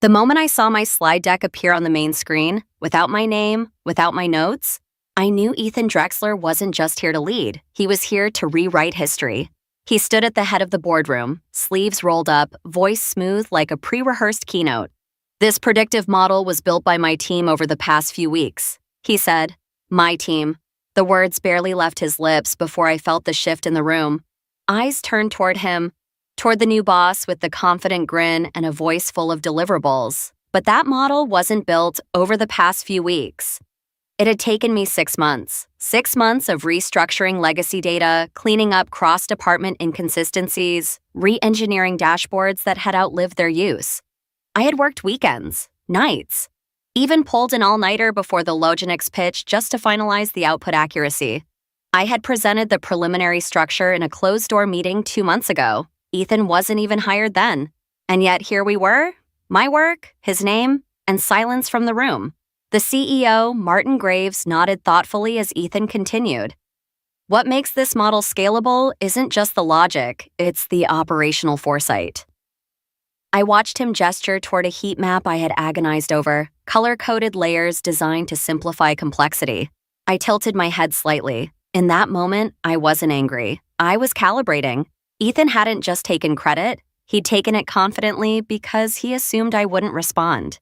The moment I saw my slide deck appear on the main screen, without my name, without my notes, I knew Ethan Drexler wasn't just here to lead. He was here to rewrite history. He stood at the head of the boardroom, sleeves rolled up, voice smooth like a pre-rehearsed keynote. This predictive model was built by my team over the past few weeks. He said, "My team." The words barely left his lips before I felt the shift in the room. Eyes turned toward him, toward the new boss with the confident grin and a voice full of deliverables. But that model wasn't built over the past few weeks. It had taken me 6 months. 6 months of restructuring legacy data, cleaning up cross-department inconsistencies, re-engineering dashboards that had outlived their use. I had worked weekends, nights, even pulled an all-nighter before the Loginix pitch just to finalize the output accuracy. I had presented the preliminary structure in a closed-door meeting 2 months ago. Ethan wasn't even hired then. And yet here we were, my work, his name, and silence from the room. The CEO, Martin Graves, nodded thoughtfully as Ethan continued. What makes this model scalable isn't just the logic, it's the operational foresight. I watched him gesture toward a heat map I had agonized over, color-coded layers designed to simplify complexity. I tilted my head slightly. In that moment, I wasn't angry. I was calibrating. Ethan hadn't just taken credit, he'd taken it confidently because he assumed I wouldn't respond.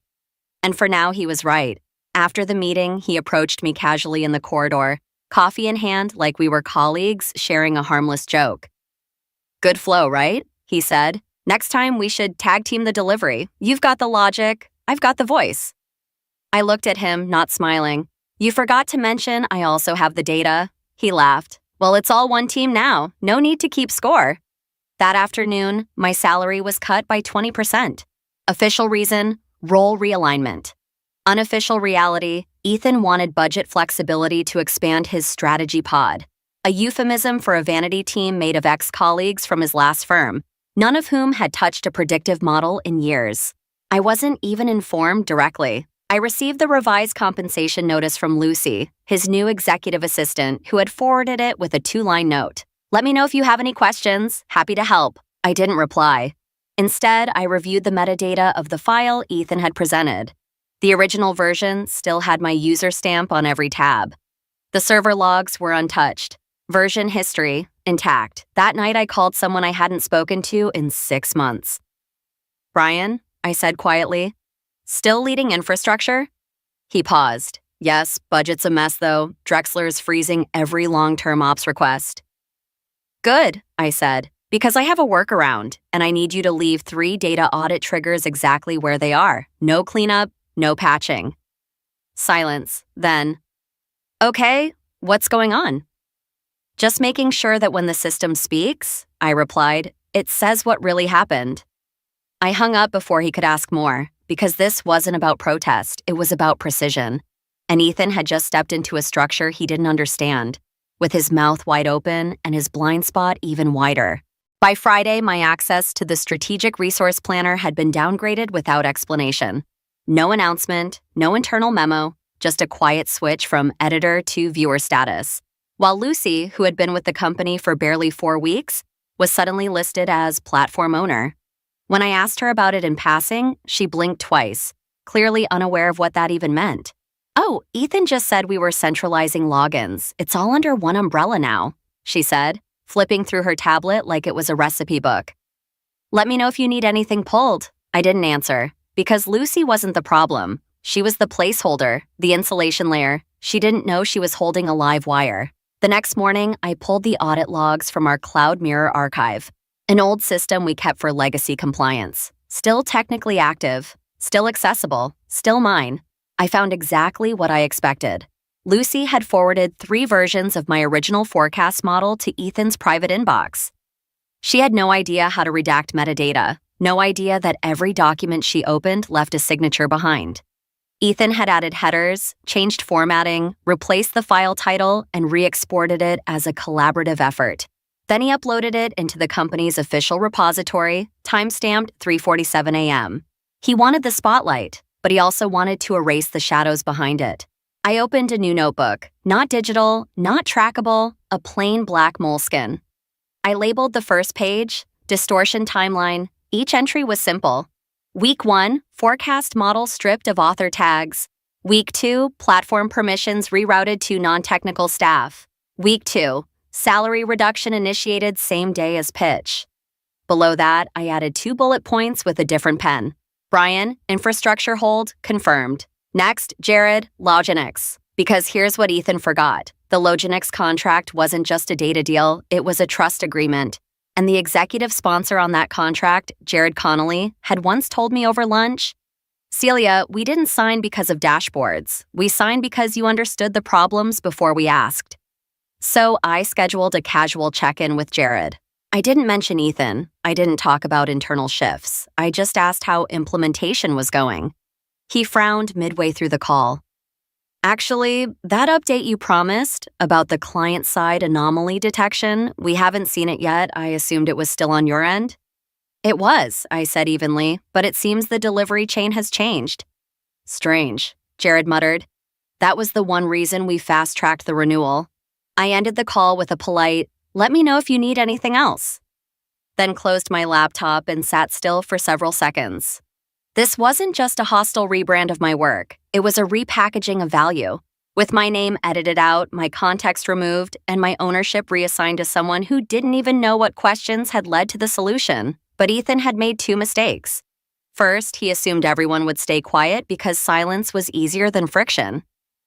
And for now, he was right. After the meeting, he approached me casually in the corridor, coffee in hand like we were colleagues sharing a harmless joke. "Good flow, right?" he said. "Next time we should tag team the delivery. You've got the logic, I've got the voice." I looked at him, not smiling. "You forgot to mention I also have the data." He laughed. "Well, it's all one team now. No need to keep score." That afternoon, my salary was cut by 20%. Official reason, role realignment. Unofficial reality, Ethan wanted budget flexibility to expand his strategy pod, a euphemism for a vanity team made of ex-colleagues from his last firm, none of whom had touched a predictive model in years. I wasn't even informed directly. I received the revised compensation notice from Lucy, his new executive assistant, who had forwarded it with a 2-line note. "Let me know if you have any questions. Happy to help." I didn't reply. Instead, I reviewed the metadata of the file Ethan had presented. The original version still had my user stamp on every tab. The server logs were untouched. Version history, intact. That night I called someone I hadn't spoken to in 6 months. "Brian," I said quietly, "still leading infrastructure?" He paused. "Yes, budget's a mess though. Drexler's freezing every long-term ops request." "Good," I said, "because I have a workaround, and I need you to leave 3 data audit triggers exactly where they are. No cleanup, no patching." Silence. Then, "Okay, what's going on?" "Just making sure that when the system speaks," I replied, "it says what really happened." I hung up before he could ask more, because this wasn't about protest, it was about precision. And Ethan had just stepped into a structure he didn't understand, with his mouth wide open and his blind spot even wider. By Friday, my access to the Strategic Resource Planner had been downgraded without explanation. No announcement, no internal memo, just a quiet switch from editor to viewer status. While Lucy, who had been with the company for barely 4 weeks, was suddenly listed as platform owner. When I asked her about it in passing, she blinked twice, clearly unaware of what that even meant. "Oh, Ethan just said we were centralizing logins. It's all under one umbrella now," she said, flipping through her tablet like it was a recipe book. "Let me know if you need anything pulled." I didn't answer, because Lucy wasn't the problem. She was the placeholder, the insulation layer. She didn't know she was holding a live wire. The next morning, I pulled the audit logs from our Cloud Mirror archive, an old system we kept for legacy compliance. Still technically active, still accessible, still mine. I found exactly what I expected. Lucy had forwarded 3 versions of my original forecast model to Ethan's private inbox. She had no idea how to redact metadata, no idea that every document she opened left a signature behind. Ethan had added headers, changed formatting, replaced the file title, and re-exported it as a collaborative effort. Then he uploaded it into the company's official repository, timestamped 3:47 a.m. He wanted the spotlight, but he also wanted to erase the shadows behind it. I opened a new notebook, not digital, not trackable, a plain black moleskin. I labeled the first page, distortion timeline. Each entry was simple. Week 1, forecast model stripped of author tags. Week 2, platform permissions rerouted to non-technical staff. Week 2, salary reduction initiated same day as pitch. Below that, I added 2 bullet points with a different pen. Brian, infrastructure hold, confirmed. Next, Jared, Loginix. Because here's what Ethan forgot. The Loginix contract wasn't just a data deal, it was a trust agreement. And the executive sponsor on that contract, Jared Connolly, had once told me over lunch, "Celia, we didn't sign because of dashboards. We signed because you understood the problems before we asked." So I scheduled a casual check-in with Jared. I didn't mention Ethan. I didn't talk about internal shifts. I just asked how implementation was going. He frowned midway through the call. "Actually, that update you promised about the client-side anomaly detection, we haven't seen it yet. I assumed it was still on your end." "It was," I said evenly, "but it seems the delivery chain has changed." "Strange," Jared muttered. "That was the one reason we fast-tracked the renewal." I ended the call with a polite, "Let me know if you need anything else," then closed my laptop and sat still for several seconds. This wasn't just a hostile rebrand of my work. It was a repackaging of value. With my name edited out, my context removed, and my ownership reassigned to someone who didn't even know what questions had led to the solution. But Ethan had made 2 mistakes. First, he assumed everyone would stay quiet because silence was easier than friction.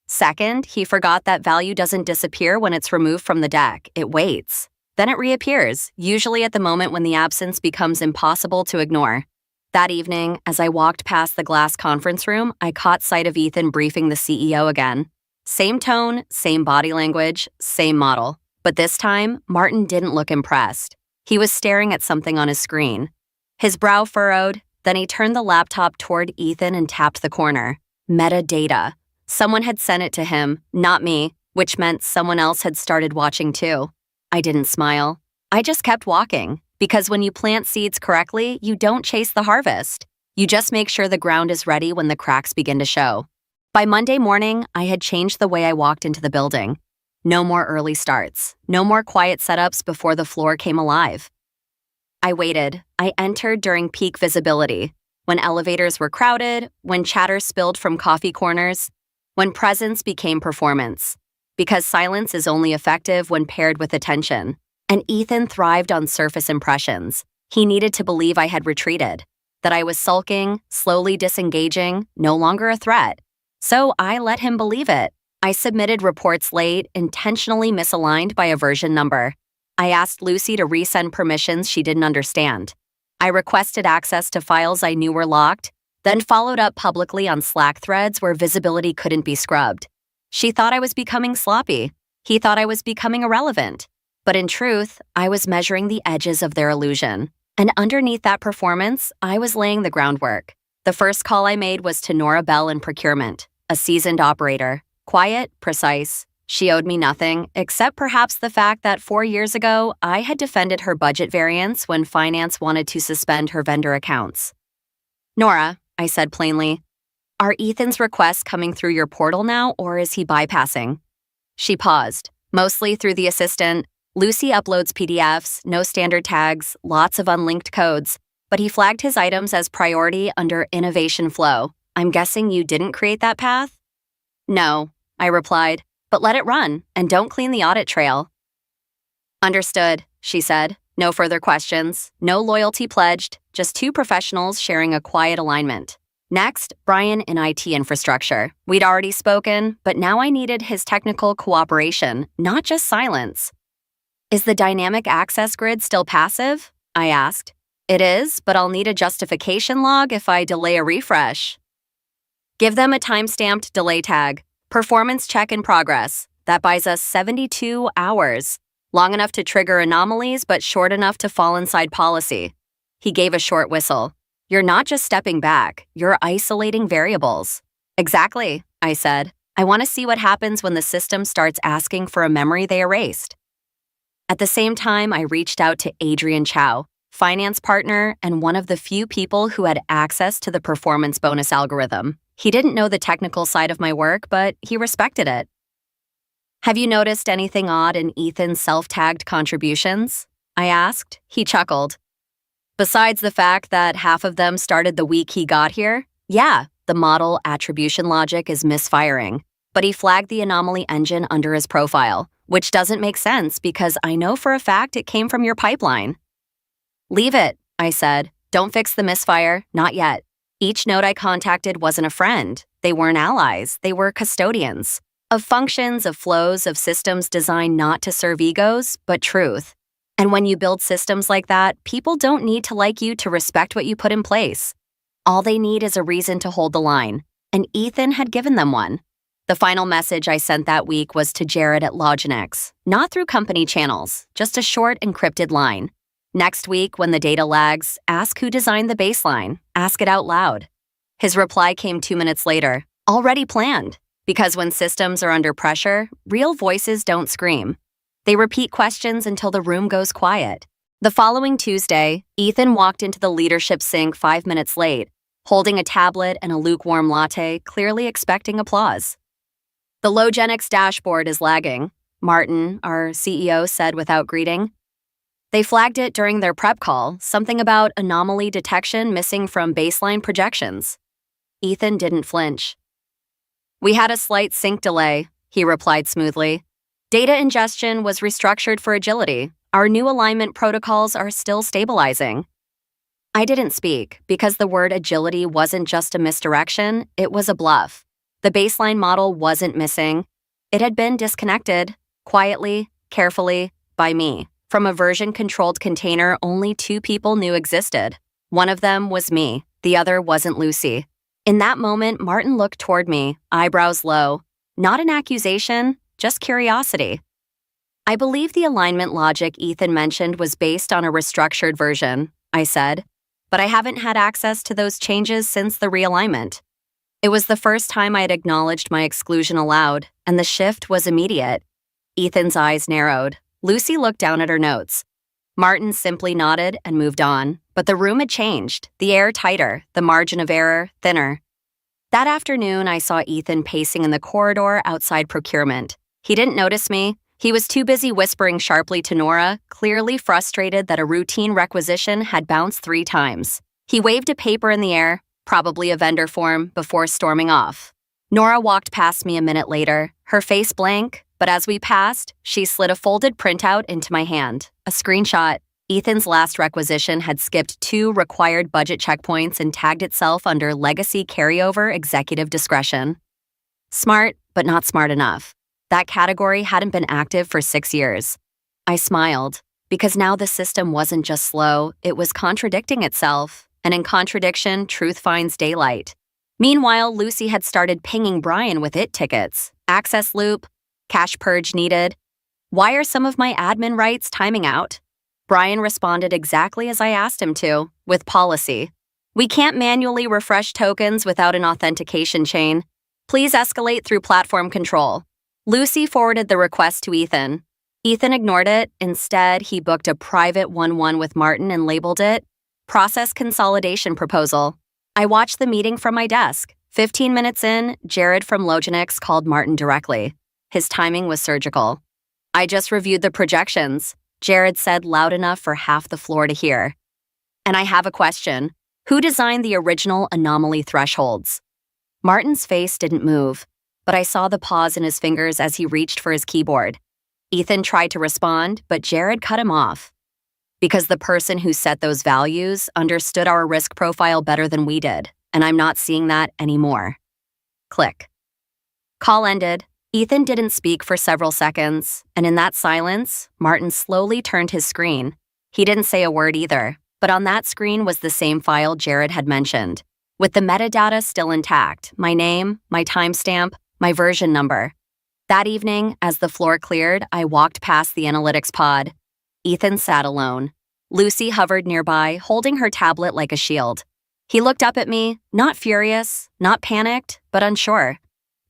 Second, he forgot that value doesn't disappear when it's removed from the deck. It waits. Then it reappears, usually at the moment when the absence becomes impossible to ignore. That evening, as I walked past the glass conference room, I caught sight of Ethan briefing the CEO again. Same tone, same body language, same model. But this time, Martin didn't look impressed. He was staring at something on his screen. His brow furrowed, then he turned the laptop toward Ethan and tapped the corner. Metadata. Someone had sent it to him, not me, which meant someone else had started watching too. I didn't smile. I just kept walking. Because when you plant seeds correctly, you don't chase the harvest. You just make sure the ground is ready when the cracks begin to show. By Monday morning, I had changed the way I walked into the building. No more early starts. No more quiet setups before the floor came alive. I waited. I entered during peak visibility, when elevators were crowded, when chatter spilled from coffee corners, when presence became performance. Because silence is only effective when paired with attention. And Ethan thrived on surface impressions. He needed to believe I had retreated, that I was sulking, slowly disengaging, no longer a threat. So I let him believe it. I submitted reports late, intentionally misaligned by a version number. I asked Lucy to resend permissions she didn't understand. I requested access to files I knew were locked, then followed up publicly on Slack threads where visibility couldn't be scrubbed. She thought I was becoming sloppy. He thought I was becoming irrelevant. But in truth, I was measuring the edges of their illusion. And underneath that performance, I was laying the groundwork. The first call I made was to Nora Bell in procurement, a seasoned operator. Quiet, precise. She owed me nothing, except perhaps the fact that 4 years ago, I had defended her budget variance when finance wanted to suspend her vendor accounts. "Nora," I said plainly, "are Ethan's requests coming through your portal now, or is he bypassing?" She paused, mostly through the assistant. "Lucy uploads PDFs, no standard tags, lots of unlinked codes, but he flagged his items as priority under innovation flow. I'm guessing you didn't create that path?" "No," I replied, "but let it run, and don't clean the audit trail." "Understood," she said. No further questions, no loyalty pledged, just 2 professionals sharing a quiet alignment. Next, Brian in IT infrastructure. We'd already spoken, but now I needed his technical cooperation, not just silence. "Is the dynamic access grid still passive?" I asked. "It is, but I'll need a justification log if I delay a refresh." "Give them a time-stamped delay tag. Performance check in progress. That buys us 72 hours. Long enough to trigger anomalies, but short enough to fall inside policy." He gave a short whistle. "You're not just stepping back, you're isolating variables." "Exactly," I said. "I want to see what happens when the system starts asking for a memory they erased." At the same time, I reached out to Adrian Chow, finance partner and one of the few people who had access to the performance bonus algorithm. He didn't know the technical side of my work, but he respected it. "Have you noticed anything odd in Ethan's self-tagged contributions?" I asked. He chuckled. Besides the fact that half of them started the week he got here, yeah, the model attribution logic is misfiring. But he flagged the anomaly engine under his profile, which doesn't make sense because I know for a fact it came from your pipeline. Leave it, I said. Don't fix the misfire, not yet. Each node I contacted wasn't a friend. They weren't allies, they were custodians. Of functions, of flows, of systems designed not to serve egos, but truth. And when you build systems like that, people don't need to like you to respect what you put in place. All they need is a reason to hold the line, and Ethan had given them one. The final message I sent that week was to Jared at Loginex, not through company channels, just a short encrypted line. Next week, when the data lags, ask who designed the baseline. Ask it out loud. His reply came 2 minutes later, already planned, because when systems are under pressure, real voices don't scream. They repeat questions until the room goes quiet. The following Tuesday, Ethan walked into the leadership sync 5 minutes late, holding a tablet and a lukewarm latte, clearly expecting applause. The Loginex dashboard is lagging, Martin, our CEO, said without greeting. They flagged it during their prep call, something about anomaly detection missing from baseline projections. Ethan didn't flinch. We had a slight sync delay, he replied smoothly. Data ingestion was restructured for agility. Our new alignment protocols are still stabilizing. I didn't speak because the word agility wasn't just a misdirection, it was a bluff. The baseline model wasn't missing. It had been disconnected, quietly, carefully, by me, from a version-controlled container only 2 people knew existed. One of them was me, the other wasn't Lucy. In that moment, Martin looked toward me, eyebrows low. Not an accusation, just curiosity. I believe the alignment logic Ethan mentioned was based on a restructured version, I said, but I haven't had access to those changes since the realignment. It was the first time I had acknowledged my exclusion aloud, and the shift was immediate. Ethan's eyes narrowed. Lucy looked down at her notes. Martin simply nodded and moved on, but the room had changed, the air tighter, the margin of error thinner. That afternoon, I saw Ethan pacing in the corridor outside procurement. He didn't notice me. He was too busy whispering sharply to Nora, clearly frustrated that a routine requisition had bounced 3 times. He waved a paper in the air, probably a vendor form, before storming off. Nora walked past me a minute later, her face blank, but as we passed, she slid a folded printout into my hand, a screenshot. Ethan's last requisition had skipped 2 required budget checkpoints and tagged itself under Legacy Carryover Executive Discretion. Smart, but not smart enough. That category hadn't been active for 6 years. I smiled, because now the system wasn't just slow, it was contradicting itself, and in contradiction, truth finds daylight. Meanwhile, Lucy had started pinging Brian with IT tickets, access loop, cache purge needed. Why are some of my admin rights timing out? Brian responded exactly as I asked him to, with policy. We can't manually refresh tokens without an authentication chain. Please escalate through platform control. Lucy forwarded the request to Ethan. Ethan ignored it. Instead, he booked a private 1-1 with Martin and labeled it Process Consolidation Proposal. I watched the meeting from my desk. 15 minutes in, Jared from Loginex called Martin directly. His timing was surgical. I just reviewed the projections, Jared said loud enough for half the floor to hear. And I have a question. Who designed the original anomaly thresholds? Martin's face didn't move, but I saw the pause in his fingers as he reached for his keyboard. Ethan tried to respond, but Jared cut him off. Because the person who set those values understood our risk profile better than we did, and I'm not seeing that anymore. Click. Call ended. Ethan didn't speak for several seconds, and in that silence, Martin slowly turned his screen. He didn't say a word either, but on that screen was the same file Jared had mentioned, with the metadata still intact, my name, my timestamp, my version number. That evening, as the floor cleared, I walked past the analytics pod. Ethan sat alone. Lucy hovered nearby, holding her tablet like a shield. He looked up at me, not furious, not panicked, but unsure.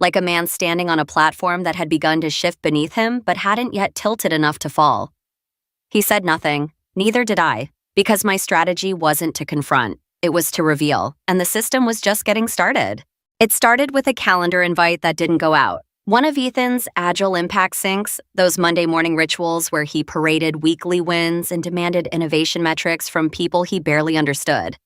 Like a man standing on a platform that had begun to shift beneath him but hadn't yet tilted enough to fall. He said nothing, neither did I, because my strategy wasn't to confront, it was to reveal, and the system was just getting started. It started with a calendar invite that didn't go out, One of Ethan's agile impact syncs, those Monday morning rituals where he paraded weekly wins and demanded innovation metrics from people he barely understood.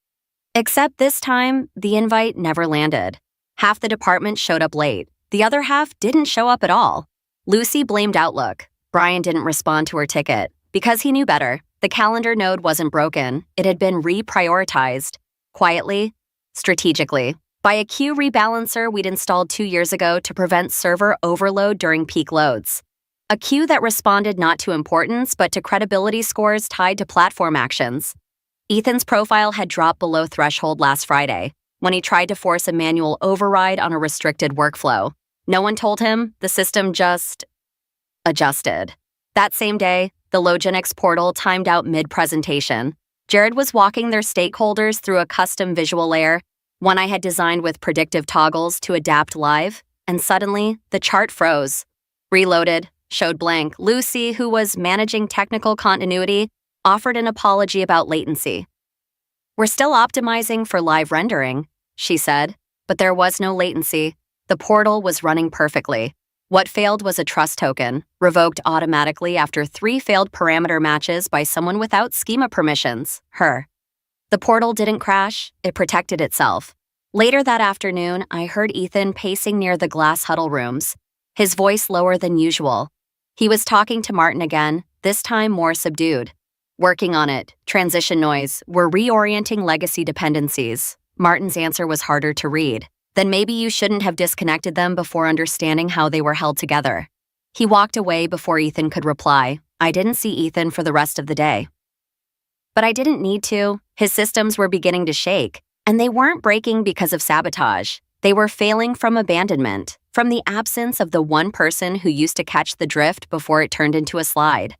Except this time, the invite never landed. Half the department showed up late. The other half didn't show up at all. Lucy blamed Outlook. Brian didn't respond to her ticket. Because he knew better, the calendar node wasn't broken. It had been reprioritized. Quietly, strategically, by a queue rebalancer we'd installed 2 years ago to prevent server overload during peak loads. A queue that responded not to importance but to credibility scores tied to platform actions. Ethan's profile had dropped below threshold last Friday when he tried to force a manual override on a restricted workflow. No one told him, the system just adjusted. That same day, the Loginix portal timed out mid-presentation. Jared was walking their stakeholders through a custom visual layer, one I had designed with predictive toggles to adapt live, and suddenly, the chart froze. Reloaded, showed blank. Lucy, who was managing technical continuity, offered an apology about latency. "We're still optimizing for live rendering," she said, but there was no latency. The portal was running perfectly. What failed was a trust token, revoked automatically after 3 failed parameter matches by someone without schema permissions, her. The portal didn't crash, it protected itself. Later that afternoon, I heard Ethan pacing near the glass huddle rooms, his voice lower than usual. He was talking to Martin again, this time more subdued. "Working on it, transition noise, we're reorienting legacy dependencies." Martin's answer was harder to read. "Then maybe you shouldn't have disconnected them before understanding how they were held together." He walked away before Ethan could reply. I didn't see Ethan for the rest of the day. But I didn't need to. His systems were beginning to shake, and they weren't breaking because of sabotage. They were failing from abandonment, from the absence of the one person who used to catch the drift before it turned into a slide.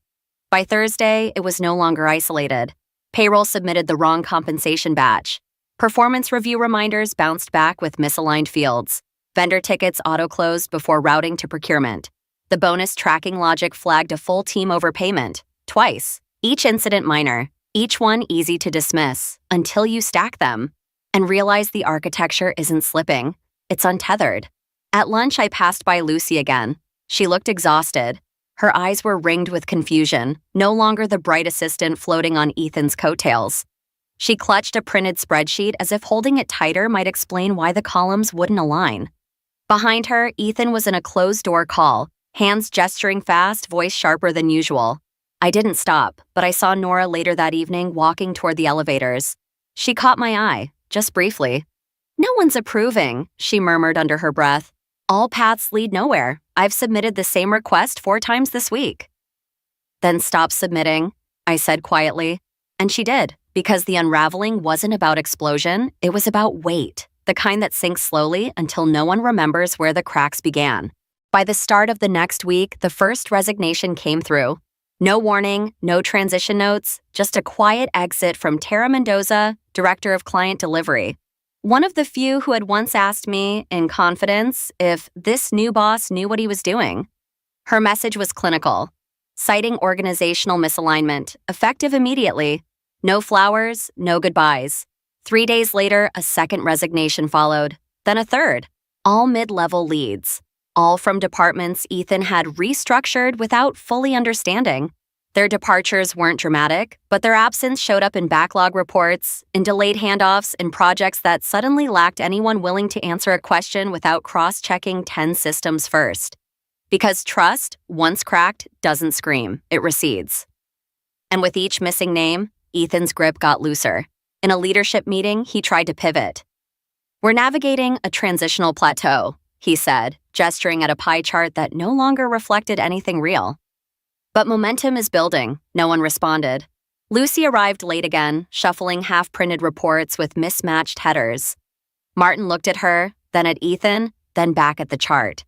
By Thursday, it was no longer isolated. Payroll submitted the wrong compensation batch. Performance review reminders bounced back with misaligned fields. Vendor tickets auto-closed before routing to procurement. The bonus tracking logic flagged a full team overpayment, twice. Each incident minor, each one easy to dismiss, until you stack them and realize the architecture isn't slipping, it's untethered. At lunch, I passed by Lucy again. She looked exhausted. Her eyes were ringed with confusion, no longer the bright assistant floating on Ethan's coattails. She clutched a printed spreadsheet as if holding it tighter might explain why the columns wouldn't align. Behind her, Ethan was in a closed-door call, hands gesturing fast, voice sharper than usual. I didn't stop, but I saw Nora later that evening walking toward the elevators. She caught my eye, just briefly. "No one's approving," she murmured under her breath. "All paths lead nowhere. I've submitted the same request 4 times this week." "Then stop submitting," I said quietly. And she did, because the unraveling wasn't about explosion, it was about weight, the kind that sinks slowly until no one remembers where the cracks began. By the start of the next week, the first resignation came through. No warning, no transition notes, just a quiet exit from Tara Mendoza, Director of Client Delivery. One of the few who had once asked me, in confidence, if this new boss knew what he was doing. Her message was clinical, citing organizational misalignment, effective immediately. No flowers, no goodbyes. 3 days later, a second resignation followed, then a third, all mid-level leads. All from departments Ethan had restructured without fully understanding. Their departures weren't dramatic, but their absence showed up in backlog reports, in delayed handoffs, in projects that suddenly lacked anyone willing to answer a question without cross-checking 10 systems first. Because trust, once cracked, doesn't scream, it recedes. And with each missing name, Ethan's grip got looser. In a leadership meeting, he tried to pivot. "We're navigating a transitional plateau," he said, gesturing at a pie chart that no longer reflected anything real. "But momentum is building," no one responded. Lucy arrived late again, shuffling half-printed reports with mismatched headers. Martin looked at her, then at Ethan, then back at the chart.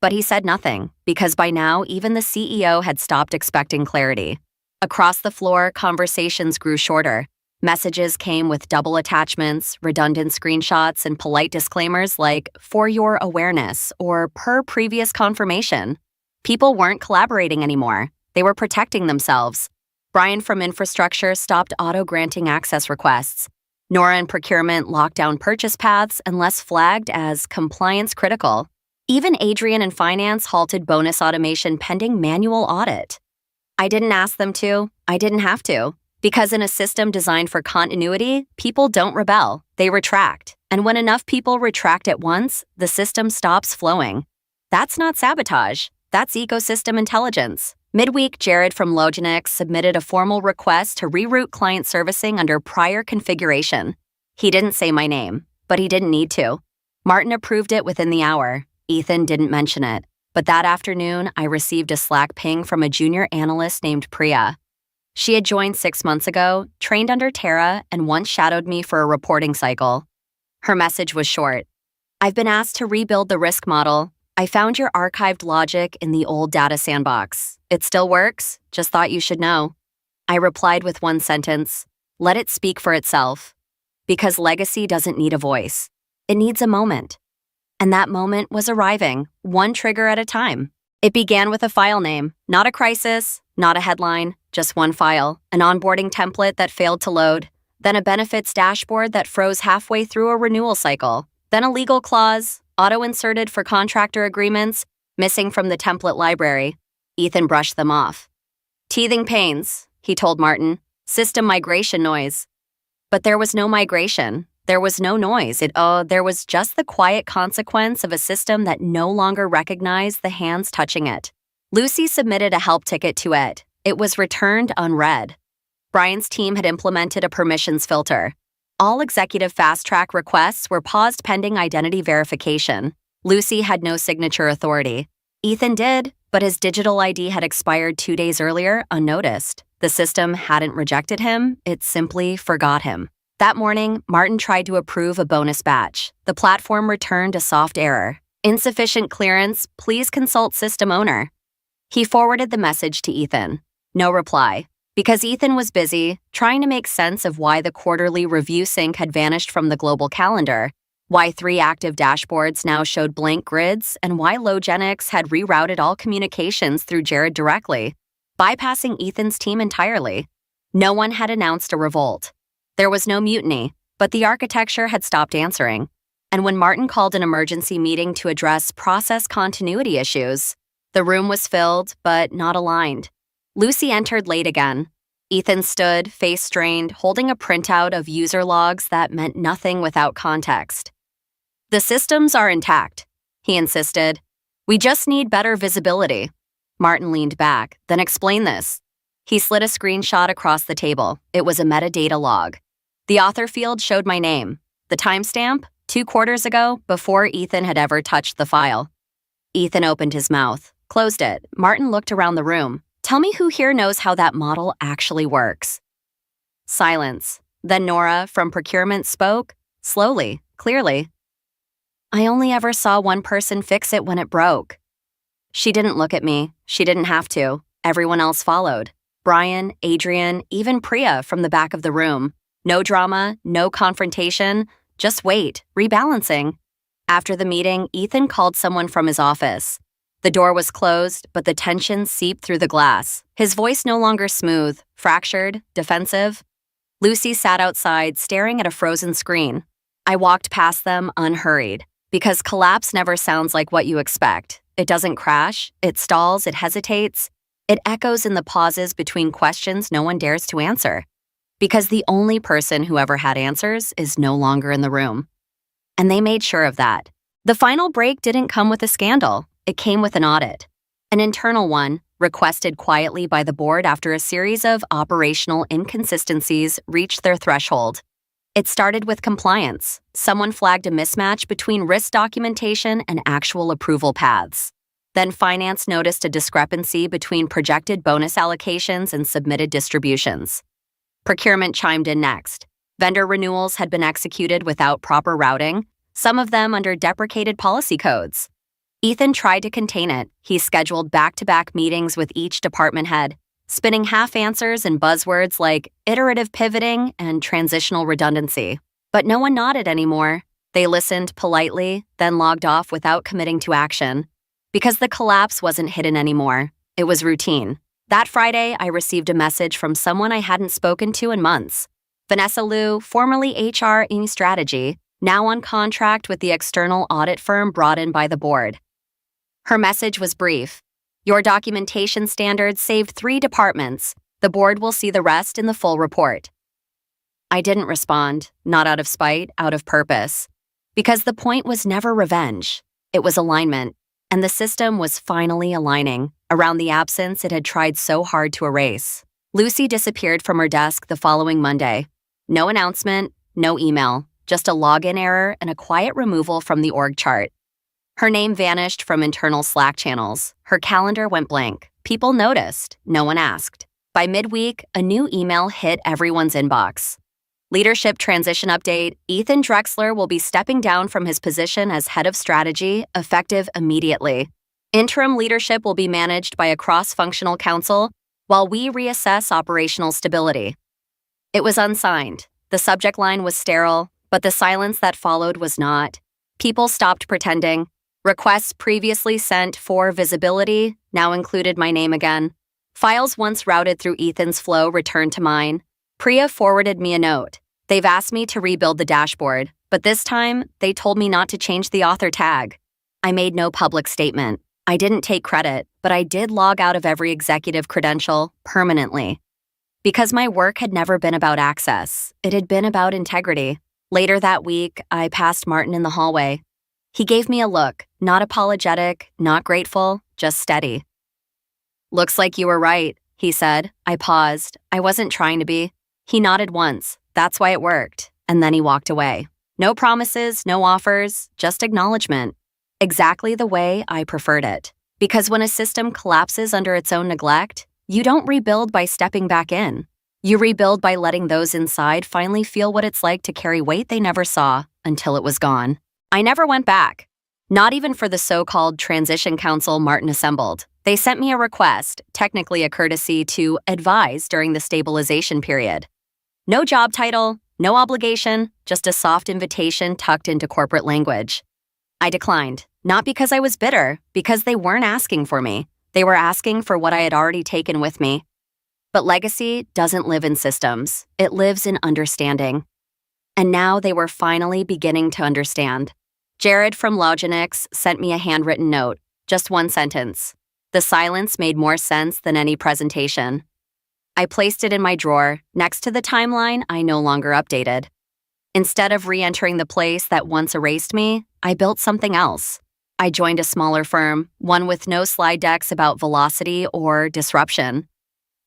But he said nothing, because by now even the CEO had stopped expecting clarity. Across the floor, conversations grew shorter. Messages came with double attachments, redundant screenshots, and polite disclaimers like, "for your awareness," or "per previous confirmation." People weren't collaborating anymore. They were protecting themselves. Brian from infrastructure stopped auto-granting access requests. Nora in procurement locked down purchase paths unless flagged as compliance critical. Even Adrian in finance halted bonus automation pending manual audit. I didn't ask them to. I didn't have to. Because in a system designed for continuity, people don't rebel, they retract. And when enough people retract at once, the system stops flowing. That's not sabotage. That's ecosystem intelligence. Midweek, Jared from Loginix submitted a formal request to reroute client servicing under prior configuration. He didn't say my name, but he didn't need to. Martin approved it within the hour. Ethan didn't mention it. But that afternoon, I received a Slack ping from a junior analyst named Priya. She had joined 6 months ago, trained under Tara, and once shadowed me for a reporting cycle. Her message was short. I've been asked to rebuild the risk model. I found your archived logic in the old data sandbox. It still works, just thought you should know. I replied with one sentence, let it speak for itself. Because legacy doesn't need a voice. It needs a moment. And that moment was arriving, one trigger at a time. It began with a file name, not a crisis, not a headline, just one file, an onboarding template that failed to load, then a benefits dashboard that froze halfway through a renewal cycle, then a legal clause, auto-inserted for contractor agreements, missing from the template library. Ethan brushed them off. Teething pains, he told Martin. System migration noise. But there was no migration. There was no noise. There was just the quiet consequence of a system that no longer recognized the hands touching it. Lucy submitted a help ticket to it. It was returned unread. Brian's team had implemented a permissions filter. All executive fast-track requests were paused pending identity verification. Lucy had no signature authority. Ethan did, but his digital ID had expired 2 days earlier, unnoticed. The system hadn't rejected him, it simply forgot him. That morning, Martin tried to approve a bonus batch. The platform returned a soft error. Insufficient clearance, please consult system owner. He forwarded the message to Ethan. No reply. Because Ethan was busy trying to make sense of why the quarterly review sync had vanished from the global calendar, why 3 active dashboards now showed blank grids, and why Loginix had rerouted all communications through Jared directly, bypassing Ethan's team entirely. No one had announced a revolt. There was no mutiny, but the architecture had stopped answering. And when Martin called an emergency meeting to address process continuity issues, the room was filled, but not aligned. Lucy entered late again. Ethan stood, face strained, holding a printout of user logs that meant nothing without context. The systems are intact, he insisted. We just need better visibility. Martin leaned back, then explained this. He slid a screenshot across the table. It was a metadata log. The author field showed my name. The timestamp, 2 quarters ago, before Ethan had ever touched the file. Ethan opened his mouth, closed it. Martin looked around the room. Tell me who here knows how that model actually works. Silence. Then Nora, from procurement, spoke, slowly, clearly. I only ever saw one person fix it when it broke. She didn't look at me. She didn't have to. Everyone else followed. Brian, Adrian, even Priya from the back of the room. No drama, no confrontation, just wait, rebalancing. After the meeting, Ethan called someone from his office. The door was closed, but the tension seeped through the glass. His voice no longer smooth, fractured, defensive. Lucy sat outside, staring at a frozen screen. I walked past them unhurried, because collapse never sounds like what you expect. It doesn't crash, it stalls, it hesitates. It echoes in the pauses between questions no one dares to answer. Because the only person who ever had answers is no longer in the room. And they made sure of that. The final break didn't come with a scandal. It came with an audit. An internal one, requested quietly by the board after a series of operational inconsistencies reached their threshold. It started with compliance. Someone flagged a mismatch between risk documentation and actual approval paths. Then finance noticed a discrepancy between projected bonus allocations and submitted distributions. Procurement chimed in next. Vendor renewals had been executed without proper routing, some of them under deprecated policy codes. Ethan tried to contain it. He scheduled back-to-back meetings with each department head, spinning half answers and buzzwords like iterative pivoting and transitional redundancy. But no one nodded anymore. They listened politely, then logged off without committing to action. Because the collapse wasn't hidden anymore. It was routine. That Friday, I received a message from someone I hadn't spoken to in months. Vanessa Liu, formerly HR in strategy, now on contract with the external audit firm brought in by the board. Her message was brief. Your documentation standards saved 3 departments. The board will see the rest in the full report. I didn't respond, not out of spite, out of purpose. Because the point was never revenge. It was alignment, and the system was finally aligning around the absence it had tried so hard to erase. Lucy disappeared from her desk the following Monday. No announcement, no email, just a login error and a quiet removal from the org chart. Her name vanished from internal Slack channels. Her calendar went blank. People noticed. No one asked. By midweek, a new email hit everyone's inbox. Leadership transition update. Ethan Drexler will be stepping down from his position as head of strategy, effective immediately. Interim leadership will be managed by a cross-functional council while we reassess operational stability. It was unsigned. The subject line was sterile, but the silence that followed was not. People stopped pretending. Requests previously sent for visibility now included my name again. Files once routed through Ethan's flow returned to mine. Priya forwarded me a note. They've asked me to rebuild the dashboard, but this time they told me not to change the author tag. I made no public statement. I didn't take credit, but I did log out of every executive credential permanently. Because my work had never been about access, it had been about integrity. Later that week, I passed Martin in the hallway. He gave me a look, not apologetic, not grateful, just steady. Looks like you were right, he said. I paused. I wasn't trying to be. He nodded once. That's why it worked. And then he walked away. No promises, no offers, just acknowledgement. Exactly the way I preferred it. Because when a system collapses under its own neglect, you don't rebuild by stepping back in. You rebuild by letting those inside finally feel what it's like to carry weight they never saw until it was gone. I never went back. Not even for the so-called transition council Martin assembled. They sent me a request, technically a courtesy, to advise during the stabilization period. No job title, no obligation, just a soft invitation tucked into corporate language. I declined, not because I was bitter, because they weren't asking for me. They were asking for what I had already taken with me. But legacy doesn't live in systems. It lives in understanding. And now they were finally beginning to understand. Jared from Loginix sent me a handwritten note, just one sentence. The silence made more sense than any presentation. I placed it in my drawer, next to the timeline I no longer updated. Instead of re-entering the place that once erased me, I built something else. I joined a smaller firm, one with no slide decks about velocity or disruption.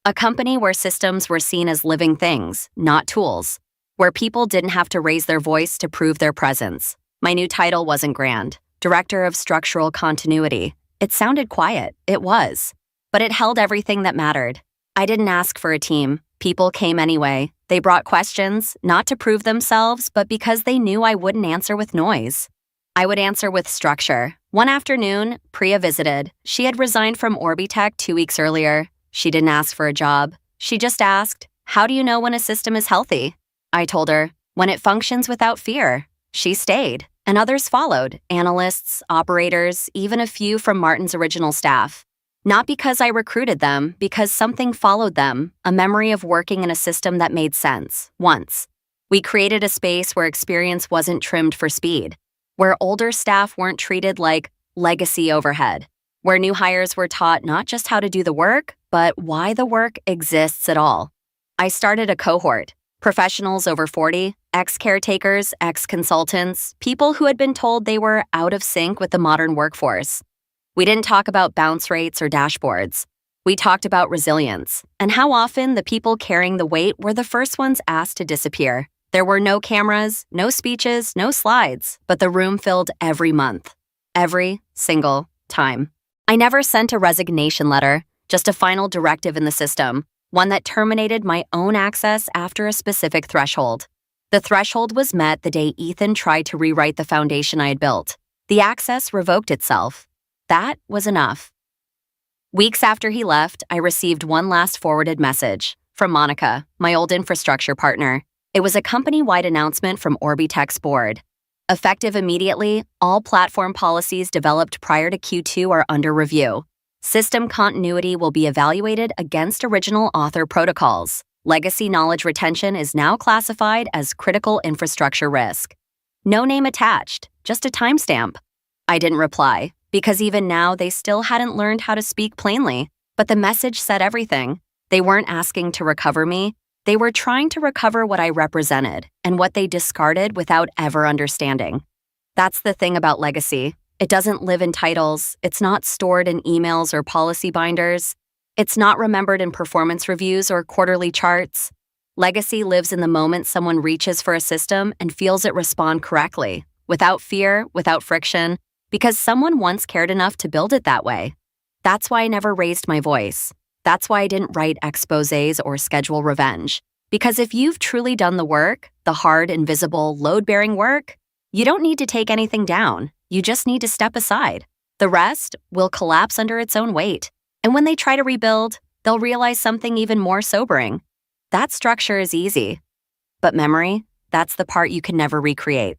A company where systems were seen as living things, not tools. Where people didn't have to raise their voice to prove their presence. My new title wasn't grand. Director of Structural Continuity. It sounded quiet. It was. But it held everything that mattered. I didn't ask for a team. People came anyway. They brought questions, not to prove themselves, but because they knew I wouldn't answer with noise. I would answer with structure. One afternoon, Priya visited. She had resigned from Orbitech 2 weeks earlier. She didn't ask for a job. She just asked, "How do you know when a system is healthy?" I told her, "When it functions without fear." She stayed, and others followed, analysts, operators, even a few from Martin's original staff. Not because I recruited them, because something followed them, a memory of working in a system that made sense, once. We created a space where experience wasn't trimmed for speed, where older staff weren't treated like legacy overhead, where new hires were taught not just how to do the work, but why the work exists at all. I started a cohort, professionals over 40, ex-caretakers, ex-consultants, people who had been told they were out of sync with the modern workforce. We didn't talk about bounce rates or dashboards. We talked about resilience, and how often the people carrying the weight were the first ones asked to disappear. There were no cameras, no speeches, no slides, but the room filled every month. Every single time. I never sent a resignation letter, just a final directive in the system, one that terminated my own access after a specific threshold. The threshold was met the day Ethan tried to rewrite the foundation I had built. The access revoked itself. That was enough. Weeks after he left, I received one last forwarded message from Monica, my old infrastructure partner. It was a company-wide announcement from Orbitech's board. Effective immediately, all platform policies developed prior to Q2 are under review. System continuity will be evaluated against original author protocols. Legacy knowledge retention is now classified as critical infrastructure risk. No name attached, just a timestamp. I didn't reply. Because even now, they still hadn't learned how to speak plainly. But the message said everything. They weren't asking to recover me. They were trying to recover what I represented and what they discarded without ever understanding. That's the thing about legacy. It doesn't live in titles. It's not stored in emails or policy binders. It's not remembered in performance reviews or quarterly charts. Legacy lives in the moment someone reaches for a system and feels it respond correctly, without fear, without friction, because someone once cared enough to build it that way. That's why I never raised my voice. That's why I didn't write exposés or schedule revenge. Because if you've truly done the work, the hard, invisible, load-bearing work, you don't need to take anything down. You just need to step aside. The rest will collapse under its own weight. And when they try to rebuild, they'll realize something even more sobering. That structure is easy. But memory, that's the part you can never recreate.